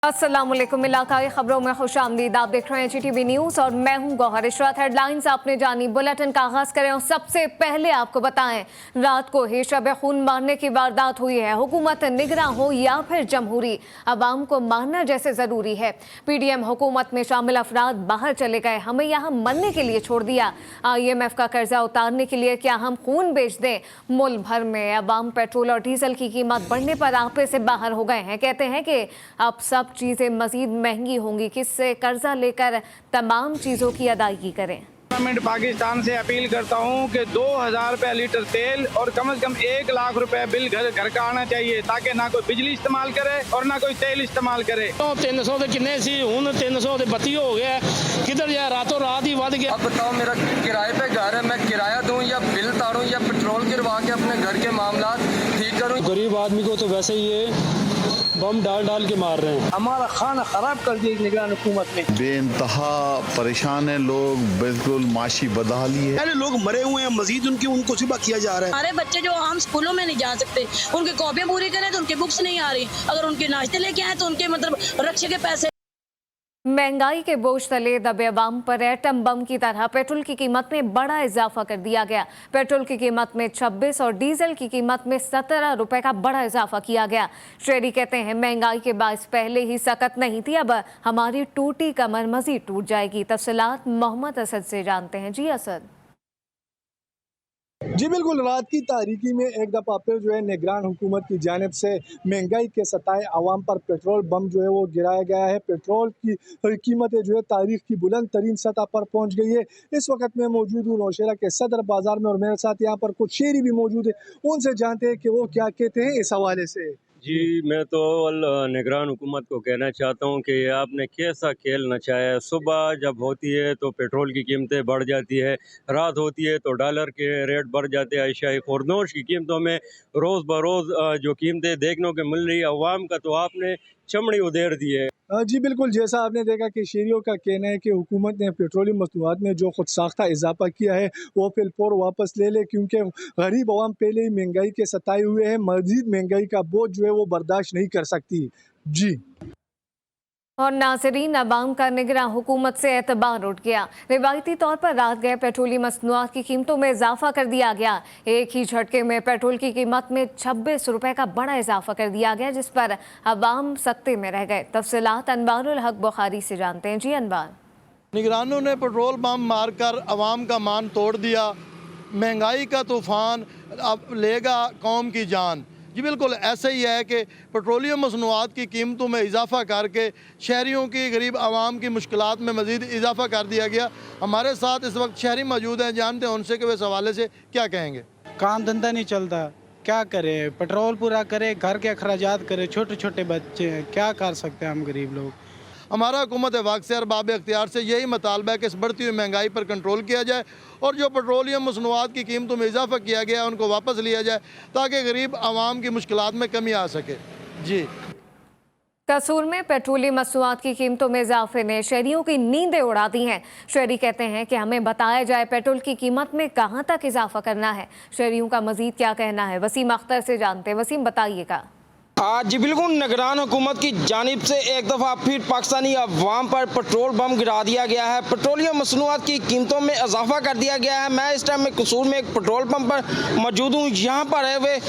अस्सलामुअलैकुम, इलाकाई खबरों में खुशामदीद। आप देख रहे हैं GTV न्यूज और मैं हूं गौहर इशरत। हेडलाइंस आपने जानी, बुलेटिन का आगाज करें और सबसे पहले आपको बताएं, रात को ही शब खून मारने की वारदात हुई है। हुकूमत निगरान हो या फिर जमहूरी, अवाम को मारना जैसे जरूरी है। PDM हुकूमत में शामिल अफराद बाहर चले गए, हमें यहाँ मरने के लिए छोड़ दिया। IMF का कर्जा उतारने के लिए क्या हम खून बेच दें? मुल्क भर में अवाम पेट्रोल और डीजल की कीमत बढ़ने पर आपे से बाहर हो गए हैं। कहते हैं कि अब सब चीजें मजीद महंगी होंगी, किससे कर्जा लेकर तमाम चीजों की अदायगी करें। गवर्नमेंट पाकिस्तान से अपील करता हूँ कि 2000 रुपये लीटर तेल और कम से कम 1 लाख रुपए बिल घर का आना चाहिए, ताकि ना कोई बिजली इस्तेमाल करे और ना कोई तेल इस्तेमाल करे। 300 के किन्ने सी हूं 300 के 32 हो गया, किधर जाए, रातों रात ही बढ़ गया। अब बताओ, मेरा किराए पे घर है, मैं किराया दूं या बिल तारूं या पेट्रोल गिरवा के अपने घर के मामला ठीक करूं? गरीब आदमी को तो वैसे ही ये बम डाल डाल के मार रहे हैं। हमारा खाना खराब कर दिया निगरान हुकूमत ने। बेइंतहा परेशान है लोग, बिल्कुल माशी बदहाली है। पहले लोग मरे हुए हैं, मजीद उनको सुबह किया जा रहा है। हमारे बच्चे जो आम स्कूलों में नहीं जा सकते, उनकी कॉपियां पूरी करें तो उनकी बुक्स नहीं आ रही, अगर उनके नाश्ते लेके आए तो उनके मतलब रक्षे के पैसे। महंगाई के बोझ तले दबे अवाम पर एटम बम की तरह पेट्रोल की कीमत में बड़ा इजाफा कर दिया गया। पेट्रोल की कीमत में 26 और डीजल की कीमत में 17 रुपए का बड़ा इजाफा किया गया। शहरी कहते हैं महंगाई के बायस पहले ही सकत नहीं थी, अब हमारी टूटी कमर मजीद टूट जाएगी। तफसीलात मोहम्मद असद से जानते हैं। जी असद। जी बिल्कुल, रात की तारीकी में एक दफ़ा फिर जो है निगरान हुकूमत की जानिब से महंगाई के सताए आवाम पर पेट्रोल बम जो है वो गिराया गया है। पेट्रोल की कीमतें जो है तारीख की बुलंद तरीन सतह पर पहुंच गई है। इस वक्त मैं मौजूद हूँ नौशेरा के सदर बाजार में और मेरे साथ यहाँ पर कुछ शहरी भी मौजूद है, उनसे जानते हैं कि वो क्या कहते हैं इस हवाले से। जी, मैं तो निगरान हुकूमत को कहना चाहता हूँ कि आपने कैसा खेल नचाया है। सुबह जब होती है तो पेट्रोल की कीमतें बढ़ जाती है, रात होती है तो डॉलर के रेट बढ़ जाते हैं। अशिया खुरदोश की कीमतों में रोज़ बरोज़ जो कीमतें देखने को मिल रही है, अवाम का तो आपने चमड़ी उधेड़ दी है। जी बिल्कुल, जैसा आपने देखा कि शहरियों का कहना है कि हुकूमत ने पेट्रोलियम मसनूआत में जो खुद साख्ता इजाफा किया है वो फिलफौर वापस ले ले, क्योंकि गरीब अवाम पहले ही महंगाई के सताए हुए हैं। मज़ीद महंगाई का बोझ जो है वो बर्दाश्त नहीं कर सकती। जी और नाज़रीन, अवाम का निगरान हुकूमत से एतबार उठ गया। रिवायती तौर पर रात गए पेट्रोली मसनूआत की कीमतों में इजाफा कर दिया गया। एक ही झटके में पेट्रोल की कीमत में 26 रुपए का बड़ा इजाफा कर दिया गया, जिस पर अवाम सख्ते में रह गए। तफसीलात अनवारुल हक बुखारी से जानते हैं। जी अनवार। निगरानों ने पेट्रोल बम मारकर अवाम का मान तोड़ दिया। महंगाई का तूफ़ान अब लेगा कौम की जान। जी बिल्कुल ऐसा ही है कि पेट्रोलियम मसनूआत की कीमतों में इजाफा करके शहरियों की, गरीब आवाम की मुश्किलात में मज़ीद इजाफा कर दिया गया। हमारे साथ इस वक्त शहरी मौजूद हैं, जानते हैं उनसे कि वे इस हवाले से क्या कहेंगे। काम धंधा नहीं चलता, क्या करे, पेट्रोल पूरा करे, घर के अखराजात करे, छोटे छोटे बच्चे हैं, क्या कर सकते हैं हम गरीब लोग। हमारा हुकूमत वक्त से अरबाब इख्तियार से यही मतालबा है कि इस बढ़ती हुई महंगाई पर कंट्रोल किया जाए और जो पेट्रोलियम मसनूआत की कीमतों में इजाफा किया गया है उनको वापस लिया जाए, ताकि गरीब आवाम की मुश्किलात में कमी आ सके। जी कसूर में पेट्रोलियम मसनूआत की कीमतों में इजाफे ने शहरियों की नींदें उड़ा दी हैं। शहरी कहते हैं कि हमें बताया जाए पेट्रोल की कीमत में कहां तक इजाफा करना है। शहरियों का मजीद क्या कहना है, वसीम अख्तर से जानते हैं। वसीम, बताइएगा। जी बिल्कुल, निगरान हुकूमत की जानिब से एक दफ़ा फिर पाकिस्तानी अवाम पर पेट्रोल बम गिरा दिया गया है। पेट्रोलियम मसनूआत की कीमतों में इजाफा कर दिया गया है। मैं इस टाइम में कसूर में एक पेट्रोल पंप पर मौजूद हूँ। यहाँ पर है वे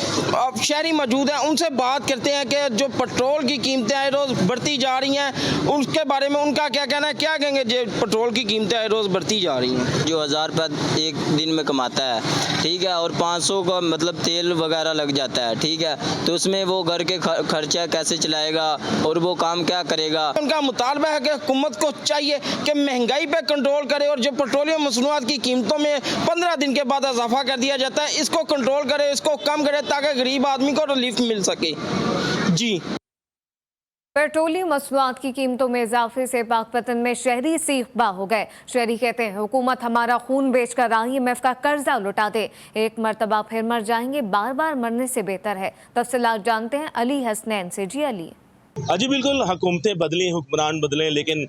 शहरी मौजूद हैं, उनसे बात करते हैं कि जो पेट्रोल की कीमतें आए रोज़ बढ़ती जा रही हैं, उसके बारे में उनका क्या कहना है। क्या कहेंगे जो पेट्रोल की कीमतें आए रोज़ बढ़ती जा रही हैं? जो 1000 रुपये एक दिन में कमाता है, ठीक है, और 500 का मतलब तेल वगैरह लग जाता है, ठीक है, तो उसमें वो घर के खर्चा कैसे चलाएगा और वो काम क्या करेगा। उनका मुतालबा है कि हुकूमत को चाहिए कि महंगाई पे कंट्रोल करे और जो पेट्रोलियम मसनूआत की कीमतों में 15 दिन के बाद इजाफा कर दिया जाता है, इसको कंट्रोल करे, इसको कम करे, ताकि गरीब आदमी को रिलीफ मिल सके। जी पेट्रोलियम मसनूआत की कीमतों में इजाफे से पाकपतन में शहरी सीखबा हो गए। शहरी कहते हैं हुकूमत हमारा खून बेचकर IMF का कर्जा लुटा दे, एक मरतबा फिर मर जाएंगे, बार बार मरने से बेहतर है। तफसीलात जानते हैं अली हसनैन से। जी अली। जी बिल्कुल, हुकूमतें बदली, हुक्मरान बदले, लेकिन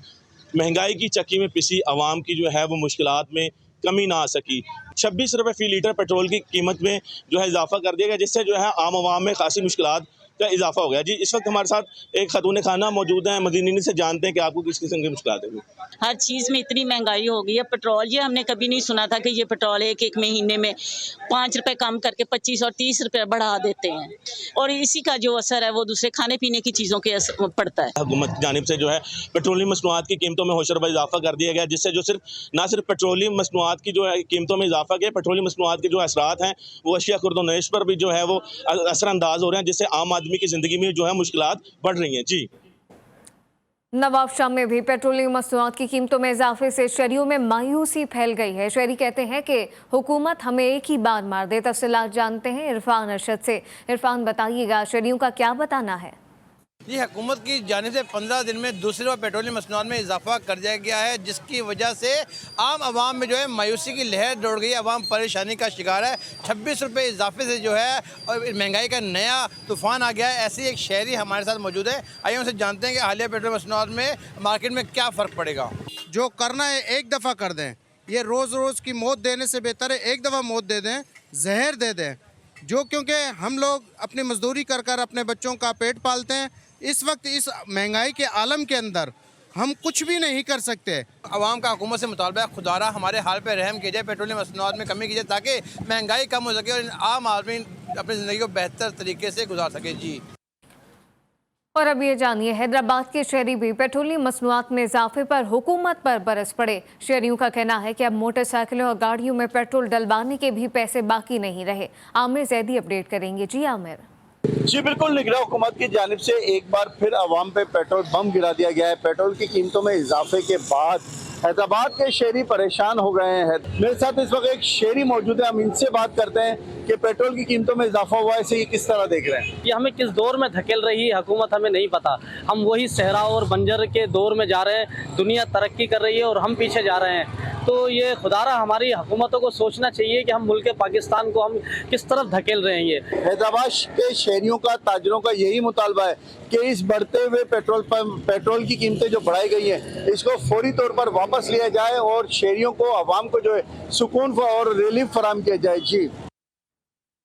महंगाई की चक्की में पिसी आवाम की जो है वो मुश्किलात में कमी ना आ सकी। 26 रुपये फ़ी लीटर पेट्रोल की कीमत में जो है इजाफा कर दिया गया, जिससे जो है आम आवाम में खासी मुश्किलात का इजाफा हो गया। जी इस वक्त हमारे साथ एक खातून खाना मौजूद हैं, मदीनी से जानते हैं कि आपको किस किस्म की मुश्किलात है। हर चीज़ में इतनी महंगाई हो गई है। पेट्रोल, ये हमने कभी नहीं सुना था कि ये पेट्रोल एक महीने में 5 रुपए कम करके 25 और 30 रुपए बढ़ा देते हैं, और इसी का जो असर है वो दूसरे खाने पीने की चीज़ों के पड़ता है। हुकूमत की जानिब से जो है पेट्रोलियम मसनूआत की कीमतों में होशरबा इजाफा कर दिया गया, जिससे जो ना सिर्फ पेट्रोलियम मसनूआत की जो है कीमतों में इजाफा किया, पेट्रोलियम मसनूआत के जो असरात हैं वो अशिया खुर्द-ओ-नोश पर भी जो है वो असरअंदाज हो रहे हैं, जिससे आम आदमी की ज़िंदगी में जो है मुश्किलात बढ़ रही हैं। जी नवाबशाह में भी पेट्रोलियम मसनूआत की कीमतों में इजाफे से शहरियों में मायूसी फैल गई है। शहरी कहते हैं कि हुकूमत हमें एक ही बार मार दे। तफसीलात जानते हैं इरफान अरशद से। इरफान, बताइएगा शहरियों का क्या बताना है? जी, हुकूमत की जानिब से 15 दिन में दूसरी बार पेट्रोलियम मसनूआत में इजाफा कर दिया गया है, जिसकी वजह से आम आवाम में जो है मायूसी की लहर दौड़ गई। आवाम परेशानी का शिकार है। 26 रुपये इजाफे से जो है और महंगाई का नया तूफान आ गया है। ऐसे एक शहरी हमारे साथ मौजूद है, आइए उनसे जानते हैं कि हालिया पेट्रोलियम मसनूआत में मार्केट में क्या फ़र्क पड़ेगा। जो करना है एक दफ़ा कर दें, ये रोज़ रोज़ की मौत देने से बेहतर है एक दफ़ा मौत दे दें, जहर दे दें। जो क्योंकि हम लोग अपनी मजदूरी कर कर अपने बच्चों का पेट पालते हैं। इस वक्त इस महंगाई के आलम के अंदर हम कुछ भी नहीं कर सकते। आवाम का हुकूमत से मुतालबा है, खुदारा हमारे हाल पे रहम कीजिए, पेट्रोलियम मसनूआत में कमी कीजिए ताकि महंगाई कम हो सके और आम आदमी अपनी ज़िंदगी को बेहतर तरीके से गुजार सके। जी और अब ये जानिए, हैदराबाद के शहरी भी पेट्रोलियम मसनूआत में इजाफे पर हुकूमत पर बरस पड़े। शहरियों का कहना है कि अब मोटरसाइकिलों और गाड़ियों में पेट्रोल डलवाने के भी पैसे बाकी नहीं रहे। आमिर जैदी अपडेट करेंगे। जी आमिर। जी बिल्कुल, निगरान हुकूमत की जानिब से एक बार फिर आवाम पे पेट्रोल बम गिरा दिया गया है। पेट्रोल की कीमतों में इजाफे के बाद हैदराबाद के शहरी परेशान हो गए हैं। मेरे साथ इस वक्त एक शहरी मौजूद है, हम इनसे बात करते हैं कि पेट्रोल की कीमतों में इजाफा हुआ है, इसे ये किस तरह देख रहे हैं। ये हमें किस दौर में धकेल रही है हुकूमत हमें नहीं पता। हम वही सहरा और बंजर के दौर में जा रहे हैं। दुनिया तरक्की कर रही है और हम पीछे जा रहे हैं। तो ये खुदारा हमारी हुकूमतों को सोचना चाहिए कि हम मुल्क पाकिस्तान को हम किस तरफ धकेल रहे हैं। ये हैदराबाद के शहरियों का, ताजरों का यही मुतालबा है कि इस बढ़ते हुए पेट्रोल की कीमतें जो बढ़ाई गई हैं, इसको फौरी तौर पर वापस लिया जाए और शहरियों को, आवाम को जो है सुकून और रिलीफ फराहम किया जाए। जी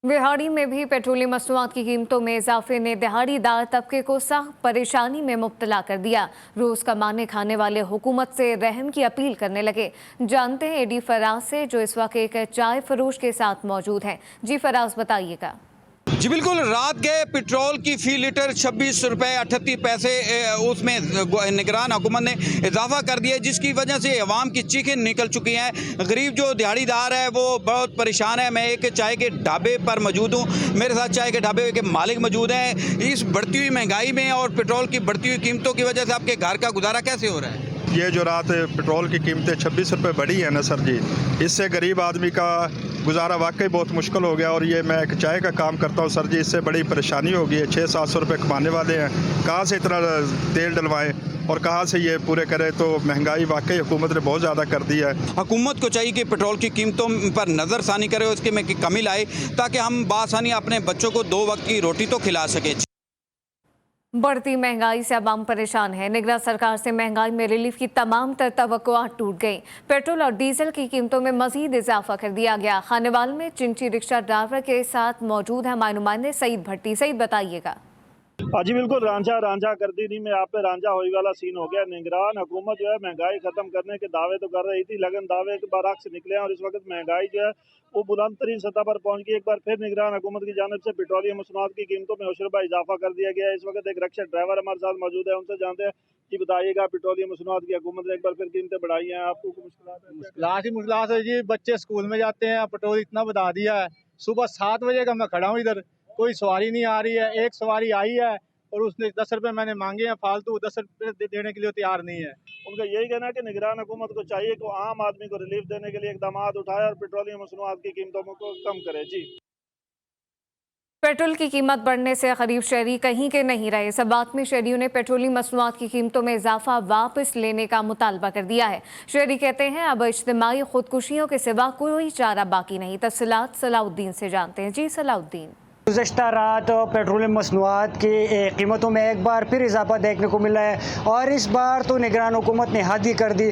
बिहाड़ी में भी पेट्रोलियम मसनूआत की कीमतों में इजाफे ने दिहाड़ीदार तबके को सख्त परेशानी में मुब्तला कर दिया। रोज कमाने खाने वाले हुकूमत से रहम की अपील करने लगे। जानते हैं एडी फराज से, जो इस वक्त एक चाय फरोश के साथ मौजूद हैं। जी फराज, बताइएगा। जी बिल्कुल, रात के पेट्रोल की फ़ी लीटर 26 रुपये 38 पैसे उसमें निगरान हुकूमत ने इजाफा कर दिया, जिसकी वजह से अवाम की चीखें निकल चुकी हैं। गरीब जो दिहाड़ीदार है वो बहुत परेशान है। मैं एक चाय के ढाबे पर मौजूद हूँ, मेरे साथ चाय के ढाबे के मालिक मौजूद हैं। इस बढ़ती हुई महंगाई में और पेट्रोल की बढ़ती हुई कीमतों की वजह से आपके घर का गुजारा कैसे हो रहा है? ये जो रात पेट्रोल की कीमतें 26 रुपये बढ़ी है ना सर जी, इससे गरीब आदमी का गुजारा वाकई बहुत मुश्किल हो गया। और ये मैं एक चाय का काम करता हूँ सर जी, इससे बड़ी परेशानी हो गई है। 600-700 रुपये कमाने वाले हैं, कहाँ से इतना तेल डलवाएं और कहाँ से ये पूरे करें। तो महंगाई वाकई हुकूमत ने बहुत ज़्यादा कर दी है। हुकूमत को चाहिए कि पेट्रोल की कीमतों पर नज़रसानी करे, उसके में कमी लाए, ताकि हम बासानी अपने बच्चों को 2 वक्त की रोटी तो खिला सकें। बढ़ती महंगाई से अवाम परेशान है। निगरान सरकार से महंगाई में रिलीफ की तमाम तर तवक्कुआत टूट गई। पेट्रोल और डीजल की कीमतों में मजीद इजाफा कर दिया गया। खानेवाल में चिंची रिक्शा ड्राइवर के साथ मौजूद है हमारे नुमाइंदे सईद भट्टी। सईद, बताइएगा। जी बिल्कुल, रांझा कर दी नहीं, मैं आप पे रांझा होई वाला सीन हो गया। निगरान हुकूमत जो है महंगाई खत्म करने के दावे तो कर रही थी, लेकिन दावे के बरअक्स निकले हैं और इस वक्त महंगाई जो है वो बुलंद तरीन सतह पर पहुंच गई। एक बार फिर निगरान हुकूमत की जानिब से पेट्रोलियम मसनूआत की कीमतों में होशरबा इजाफा कर दिया गया है। इस वक्त एक रिक्शा ड्राइवर हमारे साथ मौजूद है, उनसे जानते हैं कि बताइएगा, पेट्रोलियम मसनूआत की हुकूमत ने एक बार फिर कीमतें बढ़ाई हैं, आपको मुश्किलात है जी। बच्चे स्कूल में जाते हैं, पेट्रोल इतना बढ़ा दिया है। सुबह 7 बजे का मैं खड़ा हूँ इधर, कोई सवारी नहीं आ रही है। एक सवारी आई है और उसने 10 रुपये मैंने मांगे हैं फालतू, 10 रुपये देने के लिए तैयार नहीं है। उनका यही कहना है कि निगरान हुकूमत को चाहिए कि आम आदमी को रिलीफ देने के लिए इकदाम उठाए और पेट्रोलियम मसनूआत की कीमतों को कम करे। जी पेट्रोल की कीमत बढ़ने से गरीब शहरी कहीं के नहीं रहे। सबात में शहरियों ने पेट्रोलियम मसनूआत की कीमतों में इजाफा वापस लेने का मुतालबा कर दिया है। शहरी कहते हैं अब इज्तिमाई खुदकुशियों के सिवा कोई चारा बाकी नहीं। तफसीलात सलाउद्दीन से जानते हैं। जी सलाउद्दीन। गुज़श्ता रात पेट्रोलियम मसनूआत की कीमतों में एक बार फिर इजाफा देखने को मिला है और इस बार तो निगरान हुकूमत ने हद ही कर दी।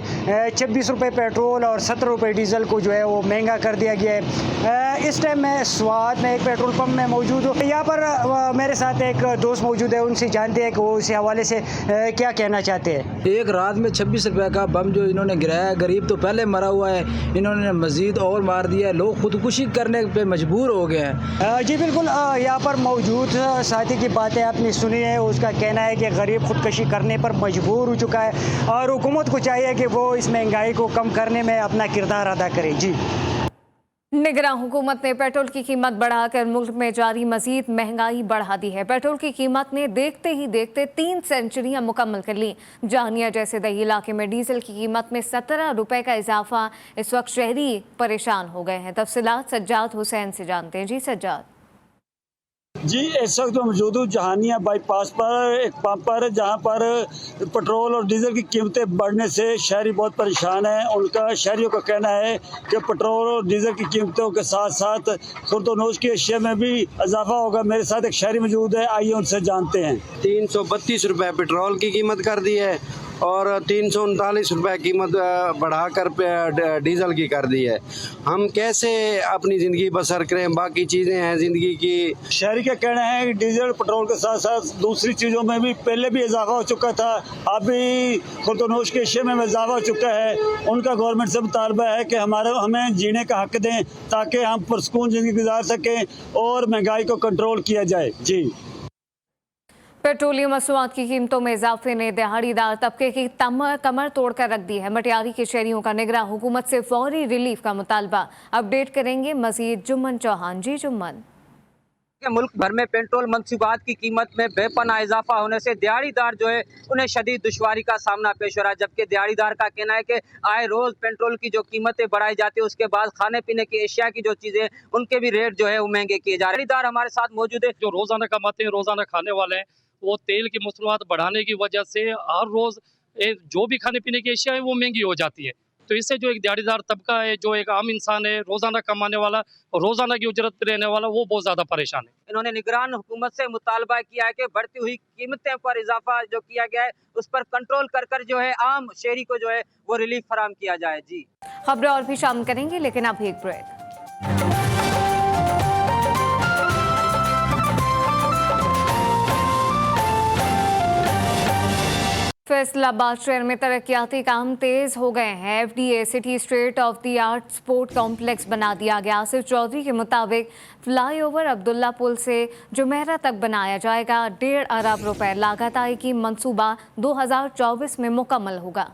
26 रुपये पेट्रोल और 17 रुपये डीज़ल को जो है वो महंगा कर दिया गया है। इस टाइम मैं स्वाद में एक पेट्रोल पंप में मौजूद हूँ। यहाँ पर मेरे साथ एक दोस्त मौजूद है, उनसे जानते हैं कि वो इस हवाले से क्या कहना चाहते हैं। एक रात में 26 रुपये का बम जो इन्होंने गिराया, गरीब तो पहले मरा हुआ है, इन्होंने मज़ीद और मार दिया। लोग खुदकुशी करने पे मजबूर हो गए हैं। जी बिल्कुल, यहाँ पर मौजूद साथी की बातें आपने सुनी है। उसका कहना है कि गरीब खुदकुशी करने पर मजबूर हो चुका है और हुकूमत को चाहिए कि वो इस महंगाई को कम करने में अपना किरदार अदा करे। जी, निगरान हुकूमत ने पेट्रोल की कीमत बढ़ाकर मुल्क में जारी मजीद महंगाई बढ़ा दी है। पेट्रोल की कीमत ने देखते ही देखते 3 सेंचुरियां मुकम्मल कर ली। जानिया जैसे दही इलाके में डीजल की कीमत में 17 रुपए का इजाफा, इस वक्त शहरी परेशान हो गए हैं। तफसीलात सज्जाद हुसैन से जानते हैं। जी सज्जाद। जी, इस वक्त मैं मौजूद हूँ जहानिया बाईपास पर एक पंप पर, जहाँ पर पेट्रोल और डीजल की कीमतें बढ़ने से शहरी बहुत परेशान हैं। उनका शहरियों का कहना है कि पेट्रोल और डीजल की कीमतों के साथ साथ खुर्दोनोश की अशिया में भी इजाफा होगा। मेरे साथ एक शहरी मौजूद है, आइए उनसे जानते हैं। 332 रुपये पेट्रोल की कीमत कर दी है और 339 रुपये कीमत बढ़ाकर डीजल की कर दी है। हम कैसे अपनी ज़िंदगी बसर करें? बाकी चीज़ें हैं ज़िंदगी की। शहरी का कहना है कि डीजल पेट्रोल के साथ साथ दूसरी चीज़ों में भी पहले भी इजाफा हो चुका था, अभी खुर्दोनोश के अशिया में इजाफा हो चुका है। उनका गवर्नमेंट से मुतालबा है कि हमें जीने का हक दें ताकि हम पुरसकून ज़िंदगी गुजार सकें और महंगाई को कंट्रोल किया जाए। जी, पेट्रोलियम मसनूआत की कीमतों में इजाफे ने दिहाड़ीदार तबके की कमर तोड़कर रख दी है। मटियारी के शहरियों का निगरान हुकूमत से फौरी रिलीफ का मुतालबा। अपडेट करेंगे मजीद जुम्मन चौहान। जी जुम्मन। मुल्क भर में पेट्रोल मंसूबात की कीमत में बेपनाह इजाफा होने से दिहाड़ीदार जो है उन्हें शदीद दुश्वारी का सामना पेश हो रहा है। जबकि दिहाड़ीदार का कहना है कि आए रोज पेट्रोल की जो कीमतें बढ़ाई जाती है, उसके बाद खाने पीने की एशिया की जो चीजें उनके भी रेट जो है वो महंगे किए जा रहे हैं। दिहाड़ीदार हमारे साथ मौजूद है जो रोजाना कमाते हैं, रोजाना खाने वाले हैं, वो तेल की मसनूआत बढ़ाने की वजह से हर रोज़ जो भी खाने पीने की अशिया है वो महंगी हो जाती है। तो इससे जो एक दिहाड़ीदार तबका है, जो एक आम इंसान है, रोज़ाना कमाने वाला और रोज़ाना की उजरत रहने वाला, वो बहुत ज़्यादा परेशान है। इन्होंने निगरान हुकूमत से मुतालबा किया है कि बढ़ती हुई कीमतें पर इजाफा जो किया गया है उस पर कंट्रोल कर जो है आम शहरी को जो है वो रिलीफ फराम किया जाए। जी, खबरें और भी शामिल करेंगे, लेकिन अब एक ब्रेक। फैसलाबाद शहर में तरक्याती काम तेज हो गए हैं। FDA city state of the art sport complex बना दिया गया। आसिफ चौधरी के मुताबिक फ्लाईओवर अब्दुल्ला पुल से जुमेरा तक बनाया जाएगा। 1.5 अरब रुपए लागत आएगी। मंसूबा 2024 में मुकम्मल होगा।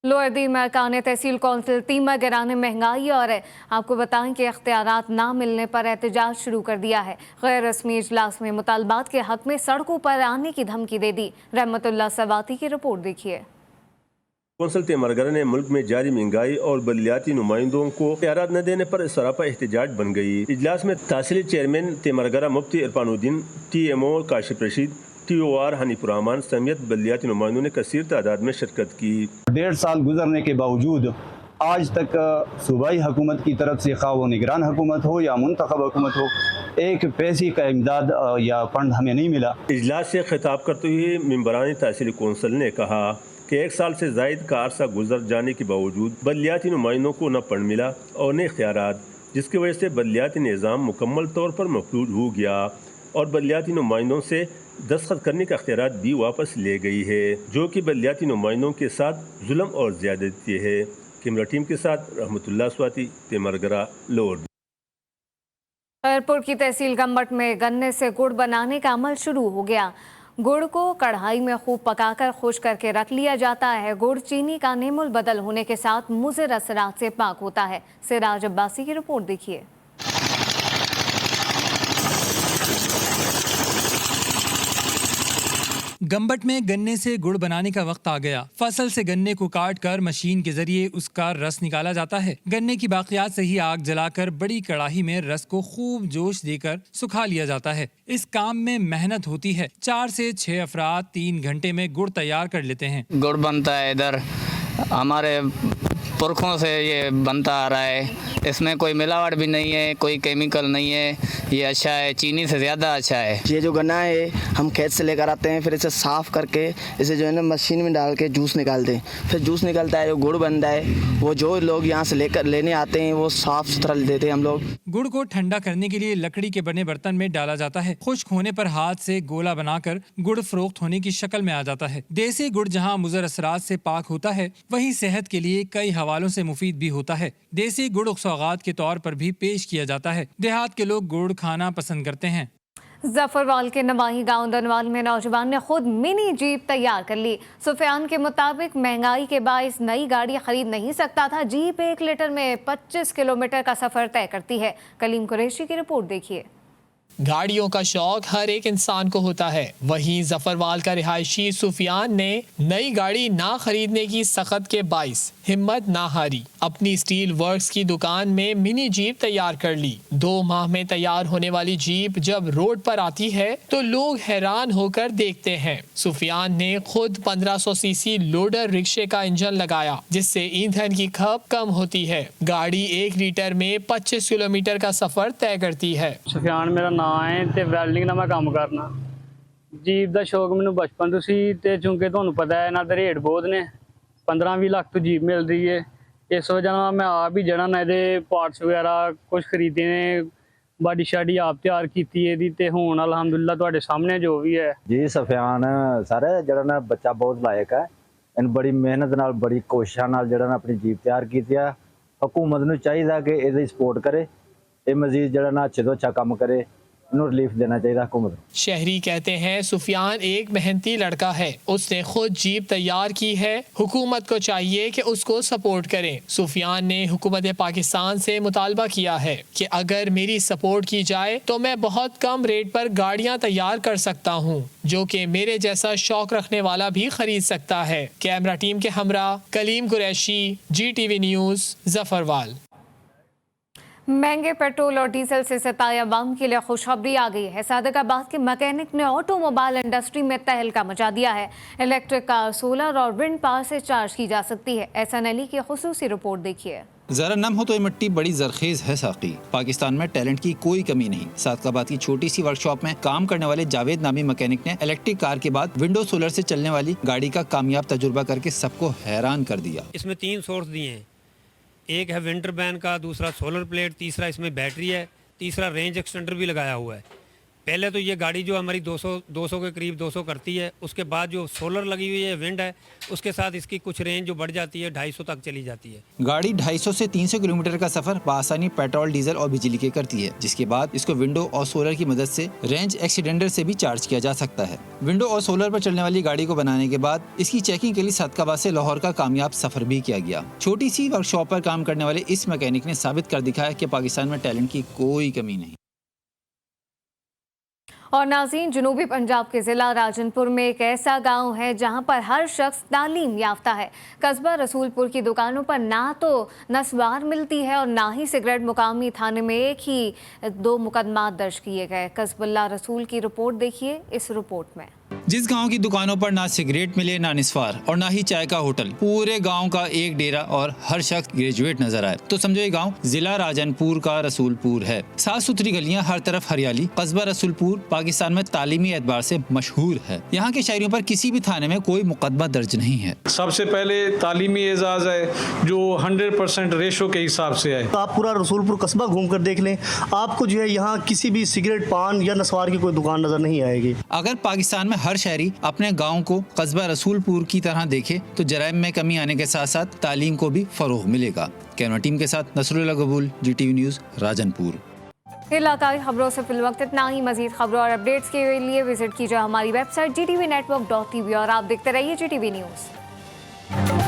लोअर दीन में अरकान तहसील कौंसिल तीमा गिराने महंगाई और आपको बताएं कि इख्तियारात ना मिलने पर एहतजाज शुरू कर दिया है। गैर रस्मी इजलास में मुतालबात के हक में सड़कों पर आने की धमकी दे दी। रहमतुल्लाह सवाती की रिपोर्ट देखिए। कौंसिल तेमरगरा ने मुल्क में जारी महंगाई और बदलियाती नुमाइंदों को इख्तियारात न देने पर सरापा एहतजाज बन गई। इजलास में तहसीली चेयरमैन तेमरगरा मुफ्ती इरफानुद्दीन, TMO काशिफ रशीद, TOR हनीफुर रहमान समेत बदलियाती नुमाइंदों ने कसीर तादाद में शिरकत की। 1.5 साल गुजरने के बावजूद आज तक सूबाई हुकूमत की तरफ से, खा वो निगरान हुकूमत हो या मुंतखब हुकूमत हो, एक पैसे का इमदाद या फंड हमें नहीं मिला। इजलास से खिताब करते हुए मेंबरान तहसीली कौंसिल ने कहा कि 1 साल से जायद का अरसा गुजर जाने के बावजूद बदलियाती नुमाइंदों को न फंड मिला और न इख्तियारात, जिसकी वजह से बदलियाती निज़ाम मुकम्मल तौर पर मफलूज हो गया और बदलियाती नुमाइंदों से दस्तखत करने का इख्तियारात भी वापस ले गई है, जो कि बदलियाती नुमाइंदों के साथ जुल्म और ज़्यादती है। कैमरा टीम के साथ रहमतुल्लाह स्वाति, तेमरगरा, लोअर। खैरपुर की तहसील गम्बट में गन्ने से गुड़ बनाने का अमल शुरू हो गया। गुड़ को कढ़ाई में खूब पकाकर खुश करके रख लिया जाता है। गुड़ चीनी का नेमुल बदल होने के साथ मुज़िर असरात से पाक होता है। सिराज अब्बासी की रिपोर्ट देखिए। गम्बट में गन्ने से गुड़ बनाने का वक्त आ गया। फसल से गन्ने को काट कर मशीन के जरिए उसका रस निकाला जाता है। गन्ने की बाकियात से ही आग जलाकर बड़ी कड़ाही में रस को खूब जोश देकर सुखा लिया जाता है। इस काम में मेहनत होती है। 4 से 6 अफराद 3 घंटे में गुड़ तैयार कर लेते हैं। गुड़ बनता है इधर हमारे पुरखों से ये बनता आ रहा है। इसमें कोई मिलावट भी नहीं है, कोई केमिकल नहीं है, ये अच्छा है, चीनी से ज़्यादा अच्छा है। ये जो गन्ना है हम खेत से लेकर आते हैं, फिर इसे साफ़ करके इसे जो है ना मशीन में डाल के जूस निकालते हैं, फिर जूस निकलता है, जो गुड़ बनता है वो जो लोग यहाँ से लेने आते हैं वो साफ़ सुथरा देते हैं हम लोग। गुड़ को ठंडा करने के लिए लकड़ी के बने बर्तन में डाला जाता है। खुश्क होने पर हाथ से गोला बनाकर गुड़ फरोख्त होने की शक्ल में आ जाता है। देसी गुड़ जहाँ मुज़र असरात से पाक होता है, वहीं सेहत के लिए कई हवालों से मुफीद भी होता है। देसी गुड़ सौगात के तौर पर भी पेश किया जाता है। देहात के लोग गुड़ खाना पसंद करते हैं। जफरवाल के नवाही गांव दनवाल में नौजवान ने खुद मिनी जीप तैयार कर ली। सुफियान के मुताबिक महंगाई के बायस नई गाड़ी खरीद नहीं सकता था। जीप 1 लीटर में 25 किलोमीटर का सफर तय करती है। कलीम कुरैशी की रिपोर्ट देखिए। गाड़ियों का शौक हर एक इंसान को होता है। वहीं जफरवाल का रिहायशी सुफियान ने नई गाड़ी ना खरीदने की सख्त के बाइस हिम्मत ना हारी। अपनी स्टील वर्क्स की दुकान में मिनी जीप तैयार कर ली। 2 माह में तैयार होने वाली जीप जब रोड पर आती है तो लोग हैरान होकर देखते हैं। सुफियान ने खुद 1500 सीसी लोडर रिक्शे का इंजन लगाया, जिससे ईंधन की खपत कम होती है। गाड़ी 1 लीटर में 25 किलोमीटर का सफर तय करती है। ਸੁਫਿਆਨ ਮੇਰਾ ਨਾਮ ਹੈ ਤੇ ਵੈਲਡਿੰਗ ਦਾ ਮੈਂ ਕੰਮ ਕਰਨਾ। ਜੀਪ ਦਾ ਸ਼ੌਕ ਮੈਨੂੰ ਬਚਪਨ ਤੋਂ ਸੀ ਤੇ ਚੂੰਕਿ ਤੁਹਾਨੂੰ ਪਤਾ ਹੈ ਇਹਨਾਂ ਦੇ ਰੇਟ ਬਹੁਤ ਨੇ, 15-20 ਲੱਖ ਤੋਂ ਜੀਪ ਮਿਲ ਰਹੀ ਹੈ। ਇਸ ਵਜ੍ਹਾ ਨਾਲ ਮੈਂ ਆਪ ਹੀ ਜਿਹੜਾ ਨਾ ਇਹਦੇ ਪਾਰਟਸ ਵਗੈਰਾ ਕੁਝ ਖਰੀਦੇ ਨੇ, ਬਾਡੀ ਸ਼ਾਡੀ ਆਪ ਤਿਆਰ ਕੀਤੀ ਇਹਦੀ ਤੇ ਹੁਣ ਅਲਹਮਦੁਲਿਲਾ ਤੁਹਾਡੇ ਸਾਹਮਣੇ ਜੋ ਵੀ ਹੈ। ਜੀ ਸੁਫਿਆਨ ਸਰ ਜਿਹੜਾ ਨਾ ਬੱਚਾ ਬਹੁਤ ਲਾਇਕ ਹੈ। ਇਹਨੂੰ ਬੜੀ ਮਿਹਨਤ ਨਾਲ ਬੜੀ ਕੋਸ਼ਿਸ਼ਾਂ ਨਾਲ ਜਿਹੜਾ ਨਾ ਆਪਣੀ ਜੀਪ ਤਿਆਰ ਕੀਤੀ ਆ। ਹਕੂਮਤ ਨੂੰ ਚਾਹੀਦਾ ਕਿ ਇਹਦੀ ਸਪੋਰਟ करे, ये मजीद जरा ना अच्छे तो अच्छा काम करे, रिलीफ देना चाहिए हुकूमत। शहरी कहते हैं सुफियान एक मेहनती लड़का है, उसने खुद जीप तैयार की है। हुकूमत को चाहिए कि उसको सपोर्ट करें। सुफियान ने हुकूमत पाकिस्तान से मुतालबा किया है कि अगर मेरी सपोर्ट की जाए तो मैं बहुत कम रेट पर गाड़ियां तैयार कर सकता हूं, जो कि मेरे जैसा शौक रखने वाला भी खरीद सकता है। कैमरा टीम के हमरा कलीम कुरैशी, GTV न्यूज़, जफरवाल। महंगे पेट्रोल और डीजल से सताए अवाम के लिए खुशखबरी आ गई है। सादकाबाद के मैकेनिक ने ऑटोमोबाइल इंडस्ट्री में तहलका मचा दिया है। इलेक्ट्रिक कार सोलर और विंड पावर से चार्ज की जा सकती है। SNLE की खुसूसी रिपोर्ट देखिए। जरा नम हो तो ये मिट्टी बड़ी जरखेज है साकी। पाकिस्तान में टैलेंट की कोई कमी नहीं। सादकाबाद की छोटी सी वर्कशॉप में काम करने वाले जावेद नामी मैकेनिक ने इलेक्ट्रिक कार के बाद विंडो सोलर से चलने वाली गाड़ी का कामयाब तजुर्बा करके सबको हैरान कर दिया। इसमें 3 सोर्स दिए हैं, एक है विंटर बैन का, दूसरा सोलर प्लेट, तीसरा इसमें बैटरी है, तीसरा रेंज एक्सटेंडर भी लगाया हुआ है। पहले तो ये गाड़ी जो हमारी 200 के करीब 200 करती है, उसके बाद जो सोलर लगी हुई है, विंड है, उसके साथ इसकी कुछ रेंज जो बढ़ जाती है 250 तक चली जाती है। गाड़ी 250 से 300 किलोमीटर का सफर बआसानी पेट्रोल, डीजल और बिजली के करती है, जिसके बाद इसको विंडो और सोलर की मदद से रेंज एक्सटेंडर से भी चार्ज किया जा सकता है। विंडो और सोलर पर चलने वाली गाड़ी को बनाने के बाद इसकी चेकिंग के लिए सादकाबाद से लाहौर का कामयाब सफर भी किया गया। छोटी सी वर्कशॉप पर काम करने वाले इस मैकेनिक ने साबित कर दिखाया कि पाकिस्तान में टैलेंट की कोई कमी नहीं। और नाज़रीन, जनूबी पंजाब के ज़िला राजनपुर में एक ऐसा गांव है जहां पर हर शख्स तालीम याफ्ता है। कस्बा रसूलपुर की दुकानों पर ना तो नस्वार मिलती है और ना ही सिगरेट। मुकामी थाने में एक ही 2 मुकदमा दर्ज किए गए। कस्बुल्ला रसूल की रिपोर्ट देखिए इस रिपोर्ट में। जिस गांव की दुकानों पर ना सिगरेट मिले, ना निस्वार और ना ही चाय का होटल, पूरे गांव का एक डेरा और हर शख्स ग्रेजुएट नजर आए तो समझो ये गांव जिला राजनपुर का रसूलपुर है। साफ सुथरी गलियां, हर तरफ हरियाली। कस्बा रसूलपुर पाकिस्तान में तालीमी एतबार से मशहूर है। यहाँ के शहरियों पर किसी भी थाने में कोई मुकदमा दर्ज नहीं है। सबसे पहले तालीमी एजाज है जो 100% रेशो के हिसाब से है। आप पूरा रसूलपुर कस्बा घूम कर देख लें, आपको जो है यहाँ किसी भी सिगरेट, पान या नस्वार की कोई दुकान नजर नहीं आएगी। अगर पाकिस्तान में हर शहरी अपने गांव को कस्बा रसूलपुर की तरह देखे तो जराइम में कमी आने के साथ साथ तालीम को भी फरोग मिलेगा। कैमरा टीम के साथ नसरुल्लाह कबूल, GTV न्यूज़, राजनपुर। इलाकाई खबरों से फिल वक्त इतना ही। मजीद खबरों और अपडेट्स के लिए विजिट कीजिए हमारी वेबसाइट GTVnetwork.tv और आप देखते रहिए GTV न्यूज़।